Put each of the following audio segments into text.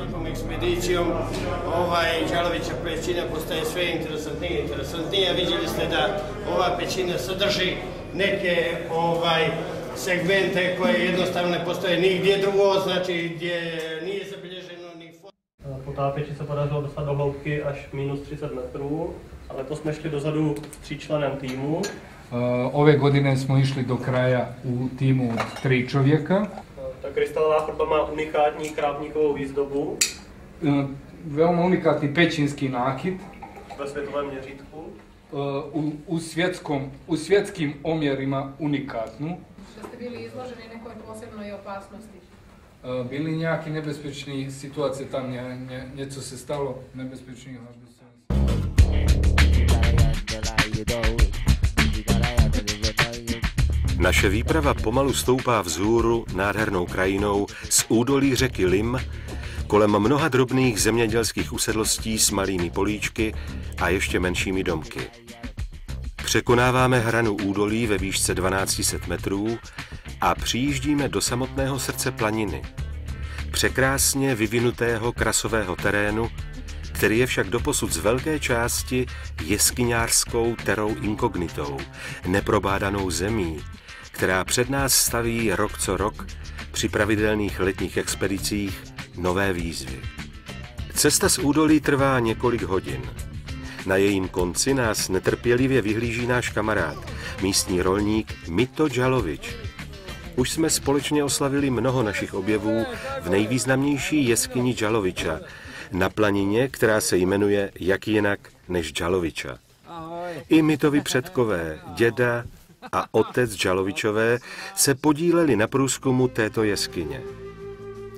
svakom ekspedicijom Đalovića pećina postaje sve interesantnije i interesantnije. Vidjeli ste da ova pećina sadrži neke segmente koje jednostavno ne postoje nigdje drugo, znači gdje nije zabilježeno ni foto. Potápěči se podařilo dostat do hloubky až minus 30 metrů, a letos jsme šli dozadu s 3členém týmu. Ove godine smo išli do kraja u timu od 3 čovjeka. Ta krystalová chodba má unikátní krávníkovou výzdobu. Veoma unikátny pećinski nakit. Ve světovém měřítku. U svjetskim omjerima unikatnu. Da ste bili izloženi nekoj posebnoj opasnosti? Bili nějaké nebezpečné situace tam, něco se stalo nebezpečného. Naše výprava pomalu stoupá vzhůru nádhernou krajinou z údolí řeky Lim, kolem mnoha drobných zemědělských usedlostí s malými políčky a ještě menšími domky. Překonáváme hranu údolí ve výšce 1200 metrů a přijíždíme do samotného srdce planiny, překrásně vyvinutého krasového terénu, který je však doposud z velké části jeskyňářskou terrou incognitou, neprobádanou zemí, která před nás staví rok co rok při pravidelných letních expedicích nové výzvy. Cesta z údolí trvá několik hodin. Na jejím konci nás netrpělivě vyhlíží náš kamarád, místní rolník Mito Đalović. Už jsme společně oslavili mnoho našich objevů v nejvýznamnější jeskyni Đalovića, na planině, která se jmenuje jak jinak než Đalovića. I Mitovi předkové, děda a otec Đalovićové se podíleli na průzkumu této jeskyně.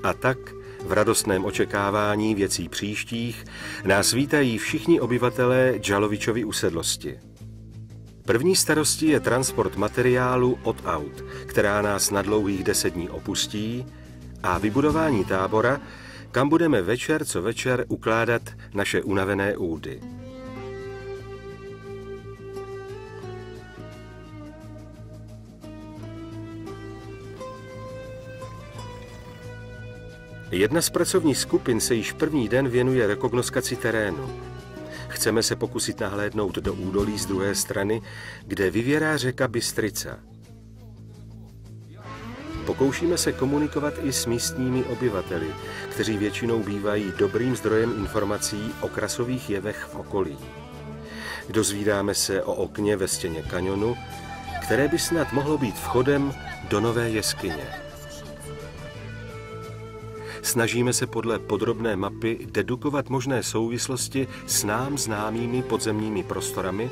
A tak v radostném očekávání věcí příštích nás vítají všichni obyvatelé Đalovićovy usedlosti. První starostí je transport materiálu od aut, která nás na dlouhých 10 dní opustí, a vybudování tábora, kam budeme večer co večer ukládat naše unavené údy. Jedna z pracovních skupin se již první den věnuje rekognoskaci terénu. Chceme se pokusit nahlédnout do údolí z druhé strany, kde vyvěrá řeka Bystrica. Pokoušíme se komunikovat i s místními obyvateli, kteří většinou bývají dobrým zdrojem informací o krasových jevech v okolí. Dozvídáme se o okně ve stěně kaňonu, které by snad mohlo být vchodem do nové jeskyně. Snažíme se podle podrobné mapy dedukovat možné souvislosti s nám známými podzemními prostorami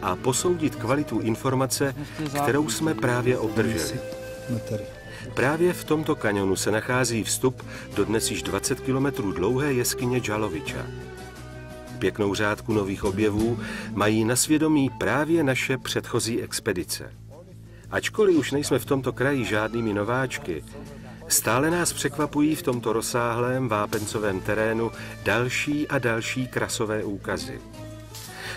a posoudit kvalitu informace, kterou jsme právě obdrželi. Právě v tomto kaňonu se nachází vstup do dnes již 20 kilometrů dlouhé jeskyně Đalovića. Pěknou řádku nových objevů mají na svědomí právě naše předchozí expedice. Ačkoliv už nejsme v tomto kraji žádnými nováčky, stále nás překvapují v tomto rozsáhlém vápencovém terénu další a další krasové úkazy.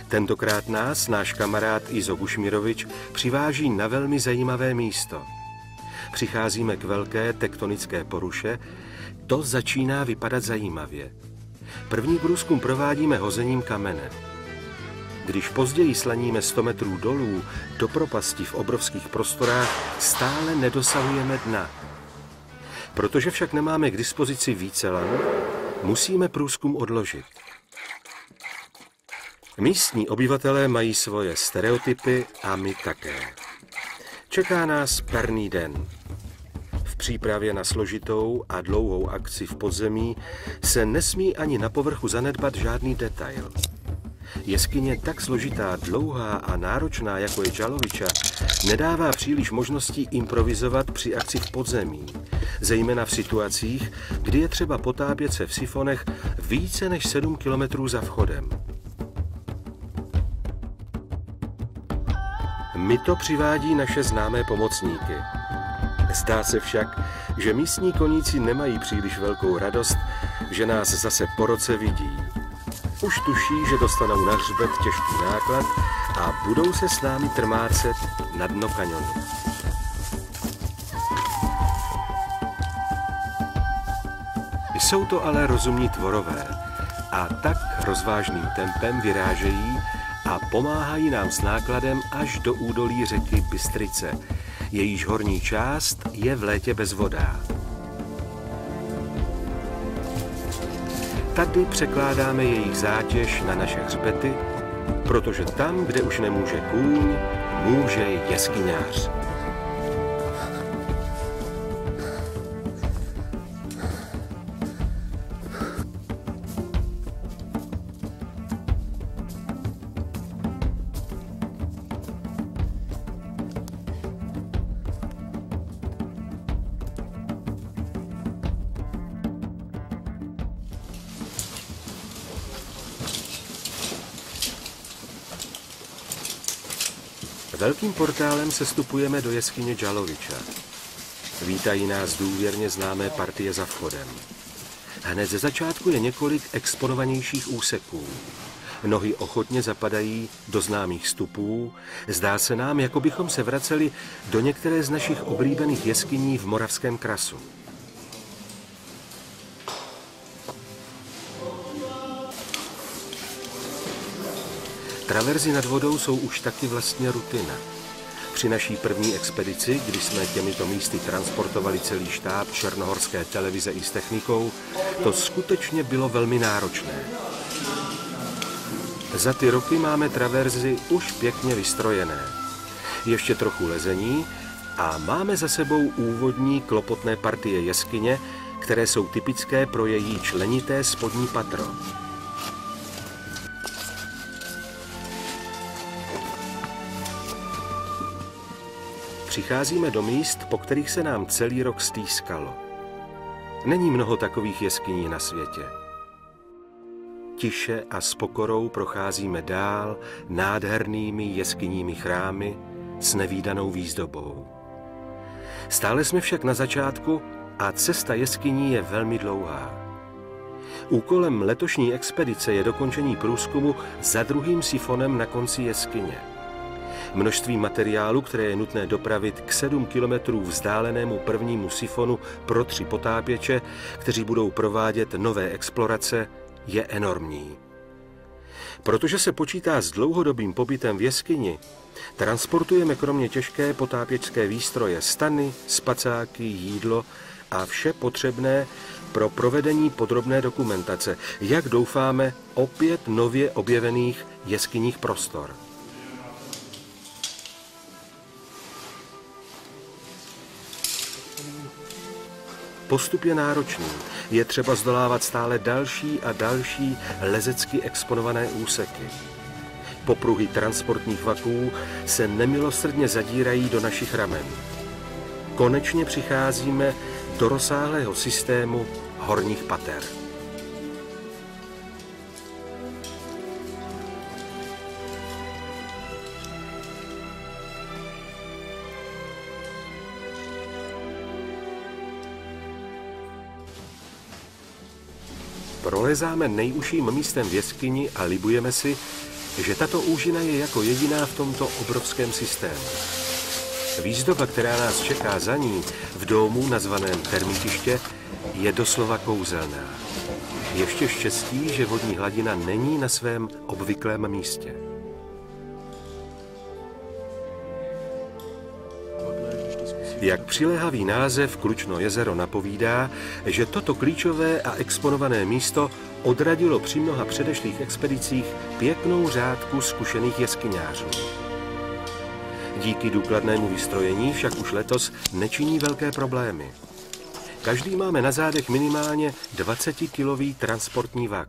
Tentokrát nás náš kamarád Izo Gušmirovič přiváží na velmi zajímavé místo. Přicházíme k velké tektonické poruše, to začíná vypadat zajímavě. První průzkum provádíme hozením kamene. Když později slaníme 100 metrů dolů do propasti v obrovských prostorách, stále nedosahujeme dna. Protože však nemáme k dispozici více lan, musíme průzkum odložit. Místní obyvatelé mají svoje stereotypy a my také. Čeká nás perný den. V přípravě na složitou a dlouhou akci v podzemí se nesmí ani na povrchu zanedbat žádný detail. Jeskyně tak složitá, dlouhá a náročná, jako je Đalovića, nedává příliš možností improvizovat při akci v podzemí, zejména v situacích, kdy je třeba potápět se v sifonech více než 7 kilometrů za vchodem. Mito přivádí naše známé pomocníky. Zdá se však, že místní koníci nemají příliš velkou radost, že nás zase po roce vidí. Už tuší, že dostanou na hřbet těžký náklad a budou se s námi trmácet na dno kaňonu. Jsou to ale rozumní tvorové a tak rozvážným tempem vyrážejí a pomáhají nám s nákladem až do údolí řeky Bystrice. Jejíž horní část je v létě bezvodá. Tady překládáme jejich zátěž na naše hřbety, protože tam, kde už nemůže kůň, může jeskyňář. Velkým portálem sestupujeme do jeskyně Đalovića. Vítají nás důvěrně známé partie za vchodem. Hned ze začátku je několik exponovanějších úseků. Nohy ochotně zapadají do známých stupů. Zdá se nám, jako bychom se vraceli do některé z našich oblíbených jeskyní v Moravském krasu. Traverzy nad vodou jsou už taky vlastně rutina. Při naší první expedici, kdy jsme těmito místy transportovali celý štáb černohorské televize i s technikou, to skutečně bylo velmi náročné. Za ty roky máme traverzy už pěkně vystrojené. Ještě trochu lezení a máme za sebou úvodní klopotné partie jeskyně, které jsou typické pro její členité spodní patro. Přicházíme do míst, po kterých se nám celý rok stýskalo. Není mnoho takových jeskyní na světě. Tiše a s pokorou procházíme dál nádhernými jeskyními chrámy s nevídanou výzdobou. Stále jsme však na začátku a cesta jeskyní je velmi dlouhá. Úkolem letošní expedice je dokončení průzkumu za druhým sifonem na konci jeskyně. Množství materiálu, které je nutné dopravit k 7 kilometrů vzdálenému prvnímu sifonu pro 3 potápěče, kteří budou provádět nové explorace, je enormní. Protože se počítá s dlouhodobým pobytem v jeskyni, transportujeme kromě těžké potápěčské výstroje stany, spacáky, jídlo a vše potřebné pro provedení podrobné dokumentace, jak doufáme, opět nově objevených jeskyních prostor. Postup je náročný. Je třeba zdolávat stále další a další lezecky exponované úseky. Popruhy transportních vaků se nemilosrdně zadírají do našich ramen. Konečně přicházíme do rozsáhlého systému horních pater. Prolezáme nejužším místem v jeskyni a libujeme si, že tato úžina je jako jediná v tomto obrovském systému. Výzdoba, která nás čeká za ní v domu nazvaném Termitiště, je doslova kouzelná. Ještě štěstí, že vodní hladina není na svém obvyklém místě. Jak přiléhavý název Klučno jezero napovídá, že toto klíčové a exponované místo odradilo při mnoha předešlých expedicích pěknou řádku zkušených jeskyňářů. Díky důkladnému vystrojení však už letos nečiní velké problémy. Každý máme na zádech minimálně 20-kilový transportní vak.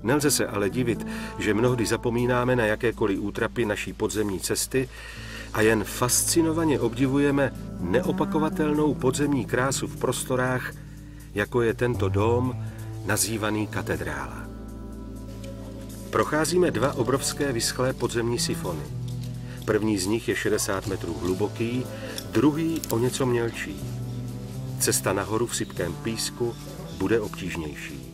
Nelze se ale divit, že mnohdy zapomínáme na jakékoliv útrapy naší podzemní cesty a jen fascinovaně obdivujeme neopakovatelnou podzemní krásu v prostorách, jako je tento dóm, nazývaný katedrála. Procházíme 2 obrovské vyschlé podzemní sifony. První z nich je 60 metrů hluboký, druhý o něco mělčí. Cesta nahoru v sypkém písku bude obtížnější.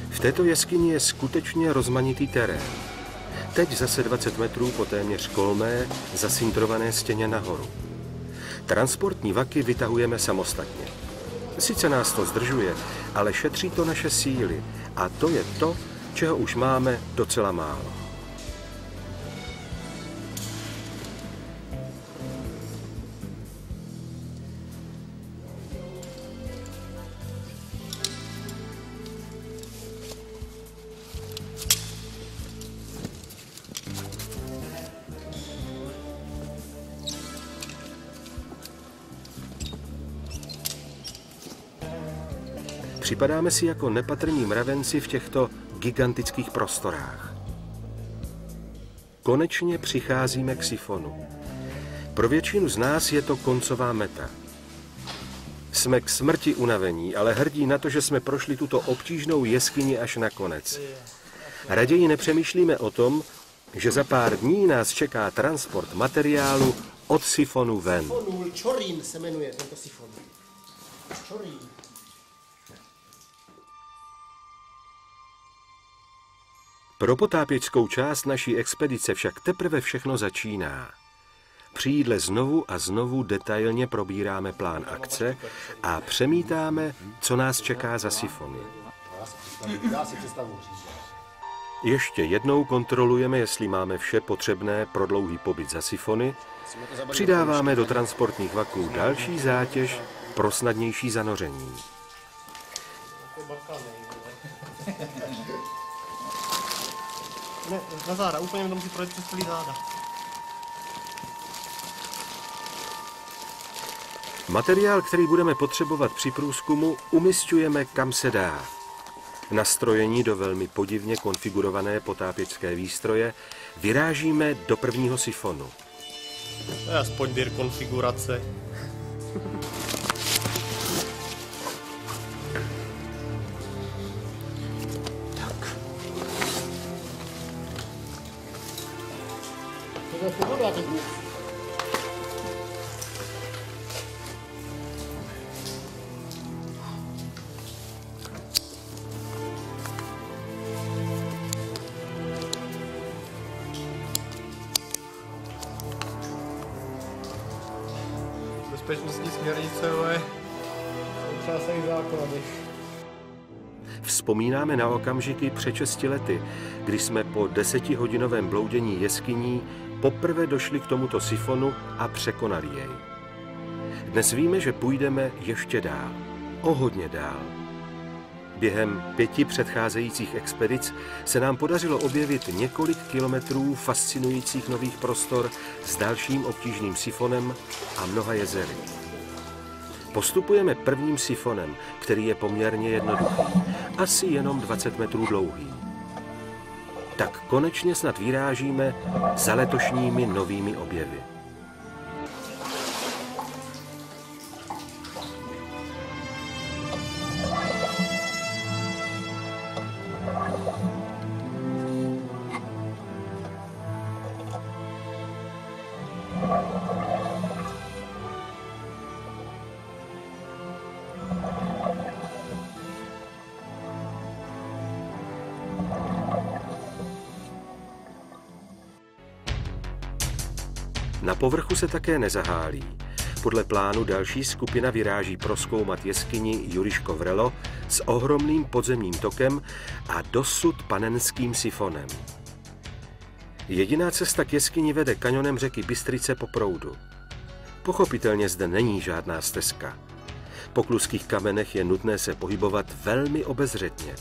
V této jeskyni je skutečně rozmanitý terén. Teď zase 20 metrů po téměř kolmé, zasintrované stěně nahoru. Transportní vaky vytahujeme samostatně. Sice nás to zdržuje, ale šetří to naše síly a to je to, čeho už máme docela málo. Připadáme si jako nepatrní mravenci v těchto gigantických prostorách. Konečně přicházíme k sifonu. Pro většinu z nás je to koncová meta. Jsme k smrti unavení, ale hrdí na to, že jsme prošli tuto obtížnou jeskyni až na konec. Raději nepřemýšlíme o tom, že za pár dní nás čeká transport materiálu od sifonu ven. Čorín se jmenuje tento sifon. Čorín. Pro potápěčskou část naší expedice však teprve všechno začíná. Při jídle znovu a znovu detailně probíráme plán akce a přemítáme, co nás čeká za sifony. Ještě jednou kontrolujeme, jestli máme vše potřebné pro dlouhý pobyt za sifony. Přidáváme do transportních vaků další zátěž pro snadnější zanoření. Ne, na záda, úplně mi to musí projet přes celý záda. Materiál, který budeme potřebovat při průzkumu, umisťujeme kam se dá. Nastrojení do velmi podivně konfigurované potápěčské výstroje vyrážíme do prvního sifonu. To je aspoň výr konfigurace. Bezpečnostní směrnice, ale součástí základy. Vzpomínáme na okamžiky před 6 lety, kdy jsme po 10hodinovém bloudění jeskyní poprvé došli k tomuto sifonu a překonali jej. Dnes víme, že půjdeme ještě dál, o hodně dál. Během 5 předcházejících expedic se nám podařilo objevit několik kilometrů fascinujících nových prostor s dalším obtížným sifonem a mnoha jezery. Postupujeme prvním sifonem, který je poměrně jednoduchý, asi jenom 20 metrů dlouhý. Tak konečně snad vyrážíme za letošními novými objevy. Na povrchu se také nezahálí. Podle plánu další skupina vyráží prozkoumat jeskyni Juriško Vrelo s ohromným podzemním tokem a dosud panenským sifonem. Jediná cesta k jeskyni vede kanionem řeky Bystrice po proudu. Pochopitelně zde není žádná stezka. Po kluzkých kamenech je nutné se pohybovat velmi obezřetně.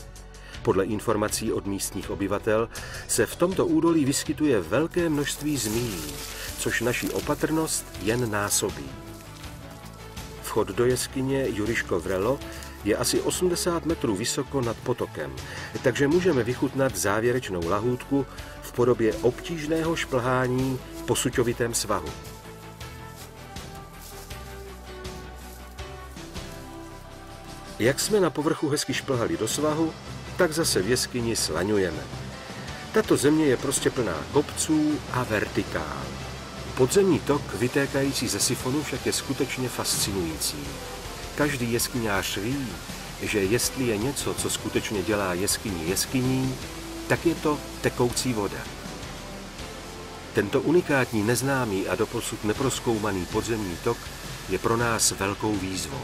Podle informací od místních obyvatel se v tomto údolí vyskytuje velké množství zmíjí, což naši opatrnost jen násobí. Vchod do jeskyně Juriško Vrelo je asi 80 metrů vysoko nad potokem, takže můžeme vychutnat závěrečnou lahůdku v podobě obtížného šplhání po suťovitém svahu. Jak jsme na povrchu hezky šplhali do svahu, tak zase v jeskyni slaňujeme. Tato země je prostě plná kopců a vertikál. Podzemní tok vytékající ze sifonu však je skutečně fascinující. Každý jeskyňář ví, že jestli je něco, co skutečně dělá jeskyni jeskyní, tak je to tekoucí voda. Tento unikátní, neznámý a doposud neprozkoumaný podzemní tok je pro nás velkou výzvou.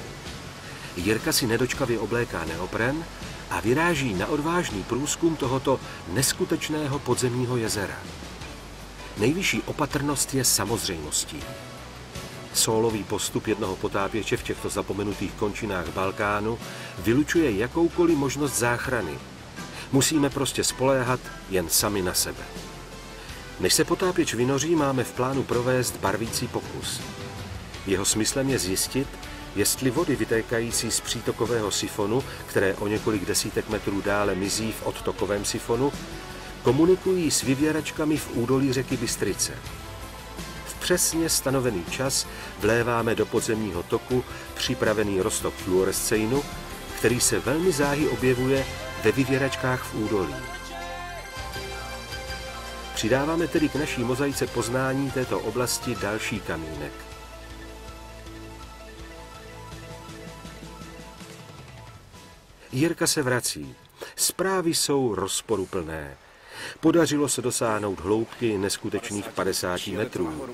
Jirka si nedočkavě obléká neopren a vyráží na odvážný průzkum tohoto neskutečného podzemního jezera. Nejvyšší opatrnost je samozřejmostí. Sólový postup jednoho potápěče v těchto zapomenutých končinách Balkánu vylučuje jakoukoliv možnost záchrany. Musíme prostě spoléhat jen sami na sebe. Než se potápěč vynoří, máme v plánu provést barvící pokus. Jeho smyslem je zjistit, jestli vody vytékající z přítokového sifonu, které o několik desítek metrů dále mizí v odtokovém sifonu, komunikují s vyvěračkami v údolí řeky Bystrice. V přesně stanovený čas vléváme do podzemního toku připravený roztok fluoresceinu, který se velmi záhy objevuje ve vyvěračkách v údolí. Přidáváme tedy k naší mozaice poznání této oblasti další kamínek. Jirka se vrací. Zprávy jsou rozporuplné. Podařilo se dosáhnout hloubky neskutečných 50 metrů,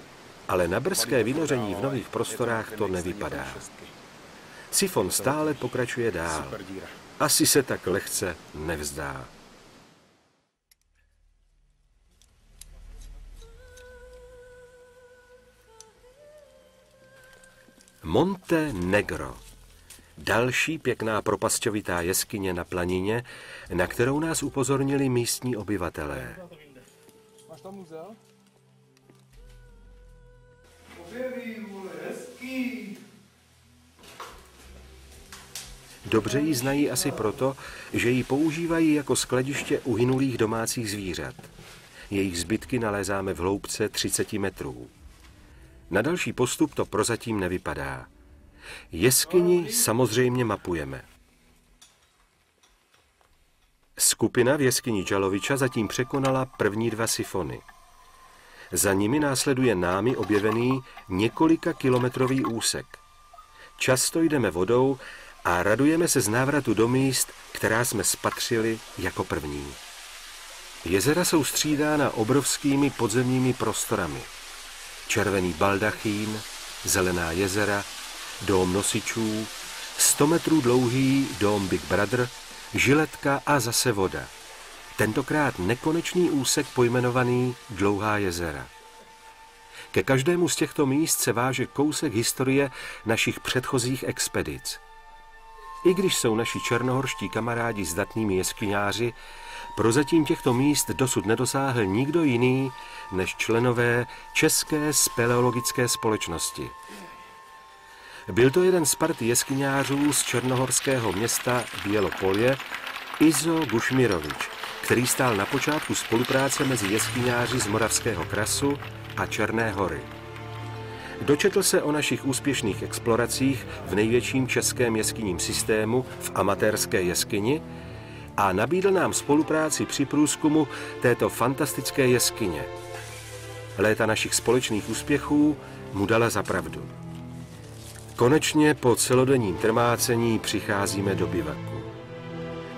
ale na brzké vynoření v nových prostorách to nevypadá. Sifon stále pokračuje dál. Asi se tak lehce nevzdá. Monte Negro. Další pěkná propasťovitá jeskyně na planině, na kterou nás upozornili místní obyvatelé. Máš tam muzel? Dobře ji znají asi proto, že ji používají jako skladiště uhynulých domácích zvířat. Jejich zbytky nalézáme v hloubce 30 metrů. Na další postup to prozatím nevypadá. Jeskyni samozřejmě mapujeme. Skupina v jeskyni Čaloviča zatím překonala první 2 sifony. Za nimi následuje námi objevený několika kilometrový úsek. Často jdeme vodou a radujeme se z návratu do míst, která jsme spatřili jako první. Jezera jsou střídána obrovskými podzemními prostorami. Červený baldachín, zelená jezera, dóm nosičů, 100 metrů dlouhý dóm Big Brother, žiletka a zase voda. Tentokrát nekonečný úsek pojmenovaný Dlouhá jezera. Ke každému z těchto míst se váže kousek historie našich předchozích expedic. I když jsou naši černohorští kamarádi zdatnými jeskyňáři, prozatím těchto míst dosud nedosáhl nikdo jiný než členové České speleologické společnosti. Byl to jeden z party jeskyňářů z černohorského města Bělopolje, Izo Gušmirovič, který stál na počátku spolupráce mezi jeskyňáři z Moravského krasu a Černé hory. Dočetl se o našich úspěšných exploracích v největším českém jeskyním systému v amatérské jeskyni a nabídl nám spolupráci při průzkumu této fantastické jeskyně. Léta našich společných úspěchů mu dala za pravdu. Konečně po celodenním trmácení přicházíme do bivaku.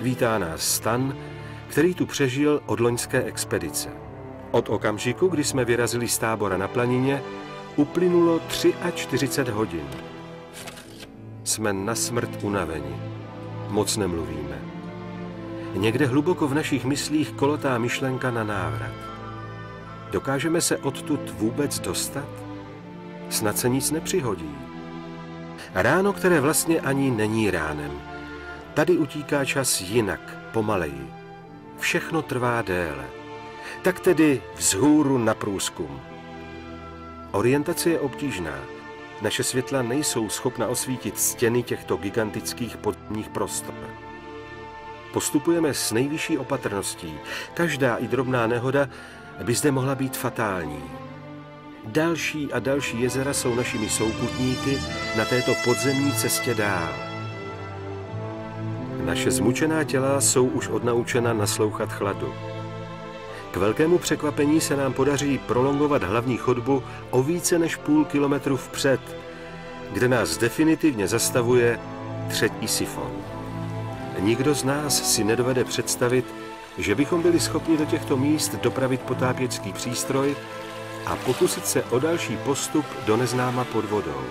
Vítá nás Stan, který tu přežil od loňské expedice. Od okamžiku, kdy jsme vyrazili z tábora na planině, uplynulo 43 hodin. Jsme na smrt unaveni. Moc nemluvíme. Někde hluboko v našich myslích kolotá myšlenka na návrat. Dokážeme se odtud vůbec dostat? Snad se nic nepřihodí. Ráno, které vlastně ani není ránem. Tady utíká čas jinak, pomaleji. Všechno trvá déle. Tak tedy vzhůru na průzkum. Orientace je obtížná. Naše světla nejsou schopna osvítit stěny těchto gigantických podzemních prostor. Postupujeme s nejvyšší opatrností. Každá i drobná nehoda by zde mohla být fatální. Další a další jezera jsou našimi souputníky na této podzemní cestě dál. Naše zmučená těla jsou už odnaučena naslouchat chladu. K velkému překvapení se nám podaří prolongovat hlavní chodbu o více než půl kilometru vpřed, kde nás definitivně zastavuje 3. sifon. Nikdo z nás si nedovede představit, že bychom byli schopni do těchto míst dopravit potápěcký přístroj a pokusit se o další postup do neznáma pod vodou.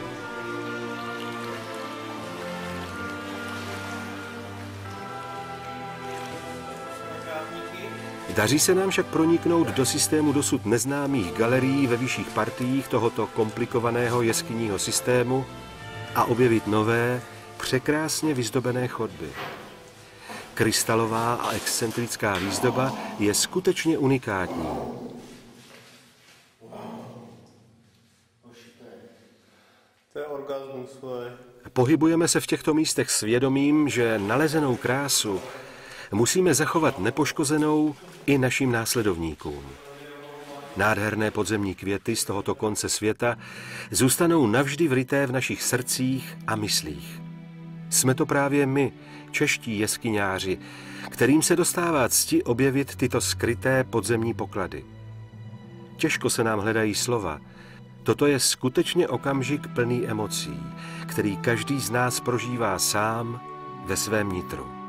Daří se nám však proniknout do systému dosud neznámých galerií ve vyšších partiích tohoto komplikovaného jeskyního systému a objevit nové, překrásně vyzdobené chodby. Krystalová a excentrická výzdoba je skutečně unikátní. To je orgasmus. Pohybujeme se v těchto místech s vědomím, že nalezenou krásu musíme zachovat nepoškozenou i našim následovníkům. Nádherné podzemní květy z tohoto konce světa zůstanou navždy vryté v našich srdcích a myslích. Jsme to právě my, čeští jeskyňáři, kterým se dostává cti objevit tyto skryté podzemní poklady. Těžko se nám hledají slova. Toto je skutečně okamžik plný emocí, který každý z nás prožívá sám ve svém nitru.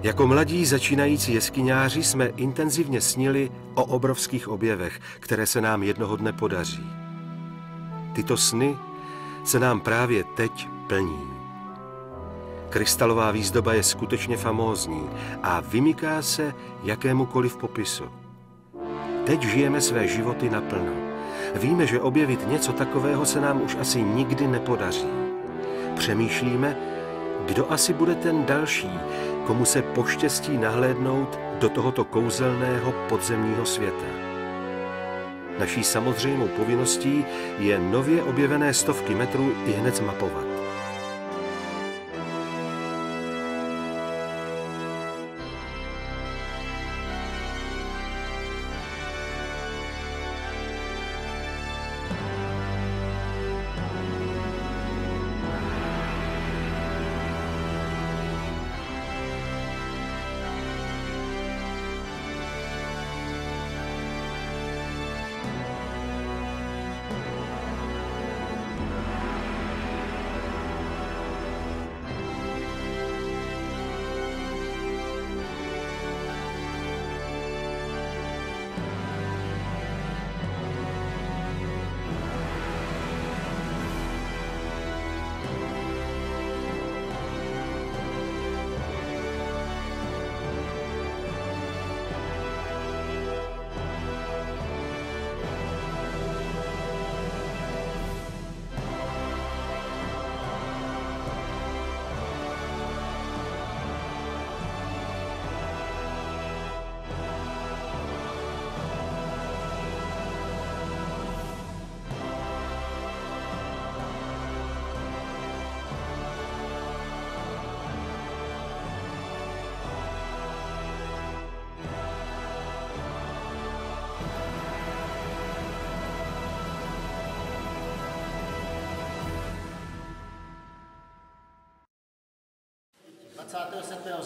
Jako mladí začínající jeskyňáři jsme intenzivně snili o obrovských objevech, které se nám jednoho dne podaří. Tyto sny se nám právě teď plní. Krystalová výzdoba je skutečně famózní a vymyká se jakémukoliv popisu. Teď žijeme své životy naplno. Víme, že objevit něco takového se nám už asi nikdy nepodaří. Přemýšlíme, kdo asi bude ten další, komu se poštěstí nahlédnout do tohoto kouzelného podzemního světa. Naší samozřejmou povinností je nově objevené stovky metrů ihned zmapovat.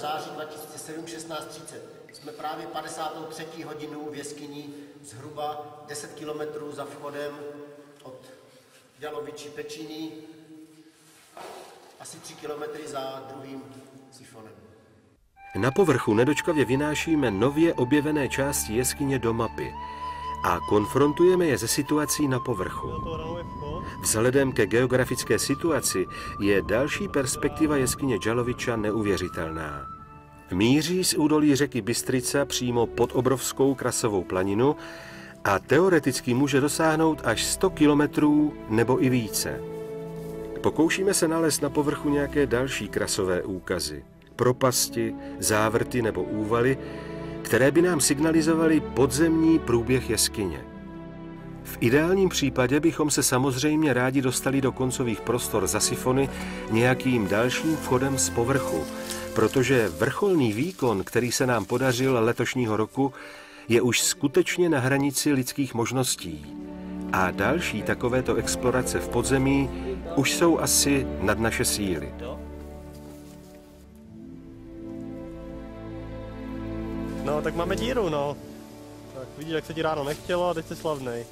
září 2007 16:30. Jsme právě 53. hodinu v jeskyni zhruba 10 kilometrů za vchodem od Dělovičí Pečíny, asi 3 kilometry za druhým sifonem. Na povrchu nedočkavě vynášíme nově objevené části jeskyně do mapy a konfrontujeme je se situací na povrchu. Vzhledem ke geografické situaci je další perspektiva jeskyně Děloviča neuvěřitelná. Míří z údolí řeky Bystrica přímo pod obrovskou Krasovou planinu a teoreticky může dosáhnout až 100 kilometrů nebo i více. Pokoušíme se nalézt na povrchu nějaké další krasové úkazy, propasti, závrty nebo úvaly, které by nám signalizovaly podzemní průběh jeskyně. V ideálním případě bychom se samozřejmě rádi dostali do koncových prostor za sifony nějakým dalším vchodem z povrchu, protože vrcholný výkon, který se nám podařil letošního roku, je už skutečně na hranici lidských možností. A další takovéto explorace v podzemí už jsou asi nad naše síly. No, tak máme díru, no. Tak vidíš, jak se ti ráno nechtělo a teď jsi slavnej.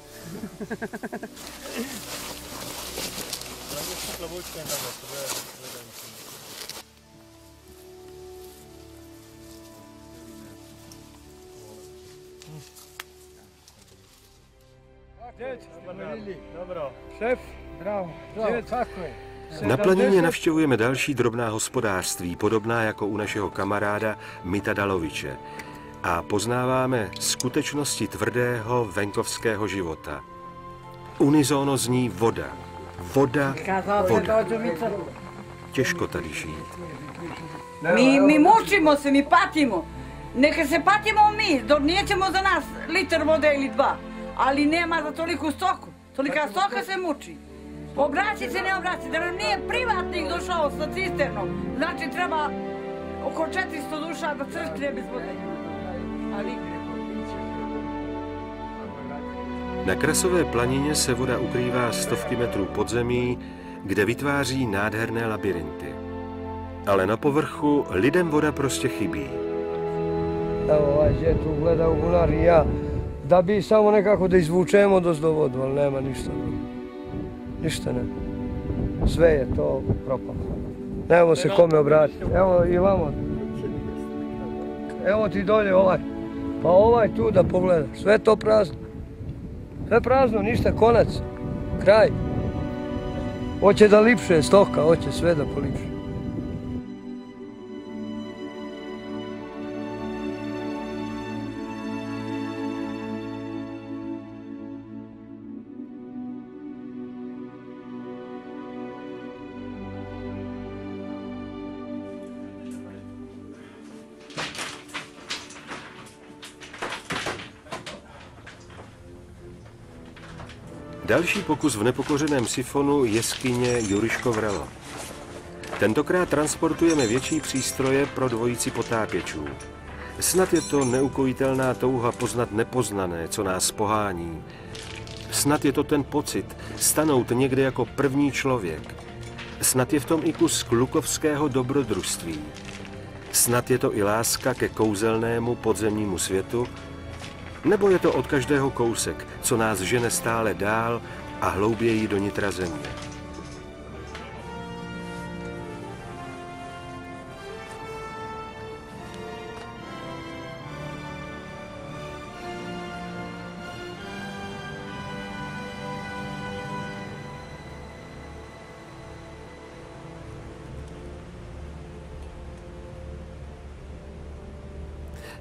Na planině navštěvujeme další drobná hospodářství, podobná jako u našeho kamaráda Mita Daloviče. a poznáváme skutečnosti tvrdého venkovského života. Unizóno zní voda. Voda, voda. Těžko tady žít. Mi mučimo se, mi patimo. Neka se patimo mi, nećemo za nas liter vode ili dva, ali nema za toliku stoku. Tolika stoka se muči. Obraći se, ne obraći, da nam nije privatnik došao sa cisternom, znači treba oko 400 duša da crkne bez vode. Ali... Na Krasové planině se voda ukrývá stovky metrů pod zemí, kde vytváří nádherné labirinty. Ale na povrchu lidem voda prostě chybí. Evo, ovaj je tu gleda u bunar i ja, da bi samo nekako da izvučemo do vodu, ali nema ništa. Ništa ne. Sve je to propalo. Nemamo se kome obratiti. Evo i vamo. Evo ti dolje ovaj. Pa ovaj tu da pogledaš. Sve to prazno. Sve prazno, ništa, konac. Kraj. Hoće da lipše stoka, hoće sve da polipše. Další pokus v nepokořeném sifonu jeskyně Juriško Vrelo. Tentokrát transportujeme větší přístroje pro dvojici potápěčů. Snad je to neukojitelná touha poznat nepoznané, co nás pohání. Snad je to ten pocit stanout někde jako první člověk. Snad je v tom i kus klukovského dobrodružství. Snad je to i láska ke kouzelnému podzemnímu světu, nebo je to od každého kousek, co nás žene stále dál a hlouběji do nitra země.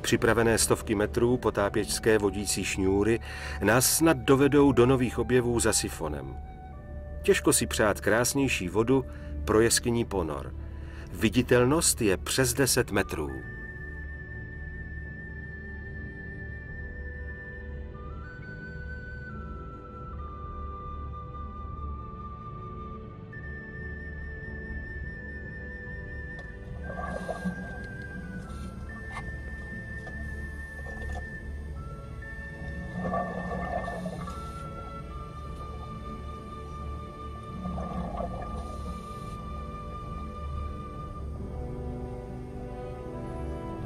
Připravené stovky metrů potápěčské vodící šňůry nás snad dovedou do nových objevů za sifonem. Těžko si přát krásnější vodu pro jeskyní ponor. Viditelnost je přes 10 metrů.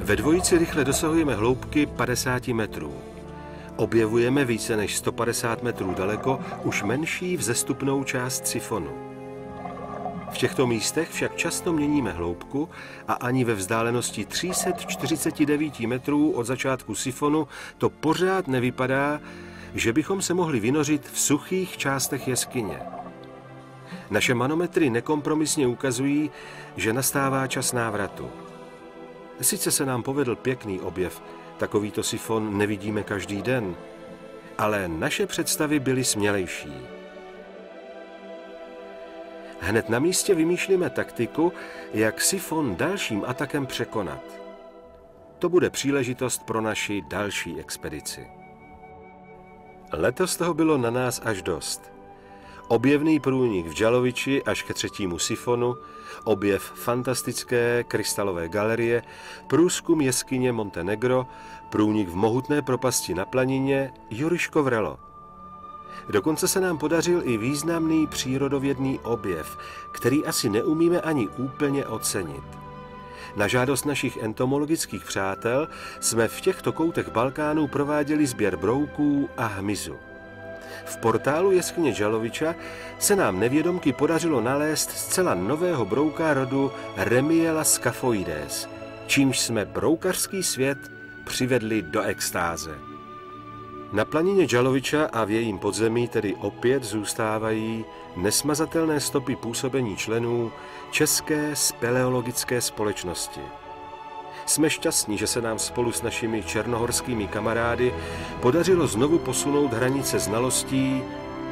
Ve dvojici rychle dosahujeme hloubky 50 metrů. Objevujeme více než 150 metrů daleko už menší vzestupnou část sifonu. V těchto místech však často měníme hloubku a ani ve vzdálenosti 349 metrů od začátku sifonu to pořád nevypadá, že bychom se mohli vynořit v suchých částech jeskyně. Naše manometry nekompromisně ukazují, že nastává čas návratu. Sice se nám povedl pěkný objev, takovýto sifon nevidíme každý den, ale naše představy byly smělejší. Hned na místě vymýšlíme taktiku, jak sifon dalším atakem překonat. To bude příležitost pro naši další expedici. Letos toho bylo na nás až dost. Objevný průnik v Džaloviči až ke 3. sifonu, objev fantastické krystalové galerie, průzkum jeskyně Montenegro, průnik v mohutné propasti na planině Juriško Vrelo. Dokonce se nám podařil i významný přírodovědný objev, který asi neumíme ani úplně ocenit. Na žádost našich entomologických přátel jsme v těchto koutech Balkánu prováděli sběr brouků a hmyzu. V portálu jeskyně Džaloviča se nám nevědomky podařilo nalézt zcela nového brouka rodu Remiela scaphoides, čímž jsme broukařský svět přivedli do extáze. Na planině Džaloviča a v jejím podzemí tedy opět zůstávají nesmazatelné stopy působení členů České speleologické společnosti. Jsme šťastní, že se nám spolu s našimi černohorskými kamarády podařilo znovu posunout hranice znalostí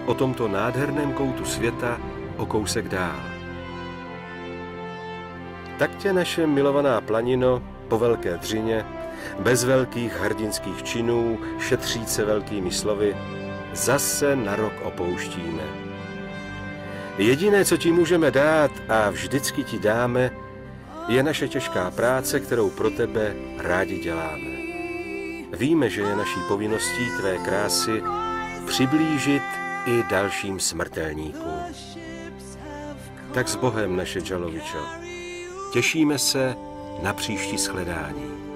o tomto nádherném koutu světa o kousek dál. Tak tě, naše milovaná planino, po Velké Dřině, bez velkých hrdinských činů, šetříce velkými slovy, zase na rok opouštíme. Jediné, co ti můžeme dát a vždycky ti dáme, je naše těžká práce, kterou pro tebe rádi děláme. Víme, že je naší povinností tvé krásy přiblížit i dalším smrtelníkům. Tak s Bohem, naše Čalovičo. Těšíme se na příští shledání.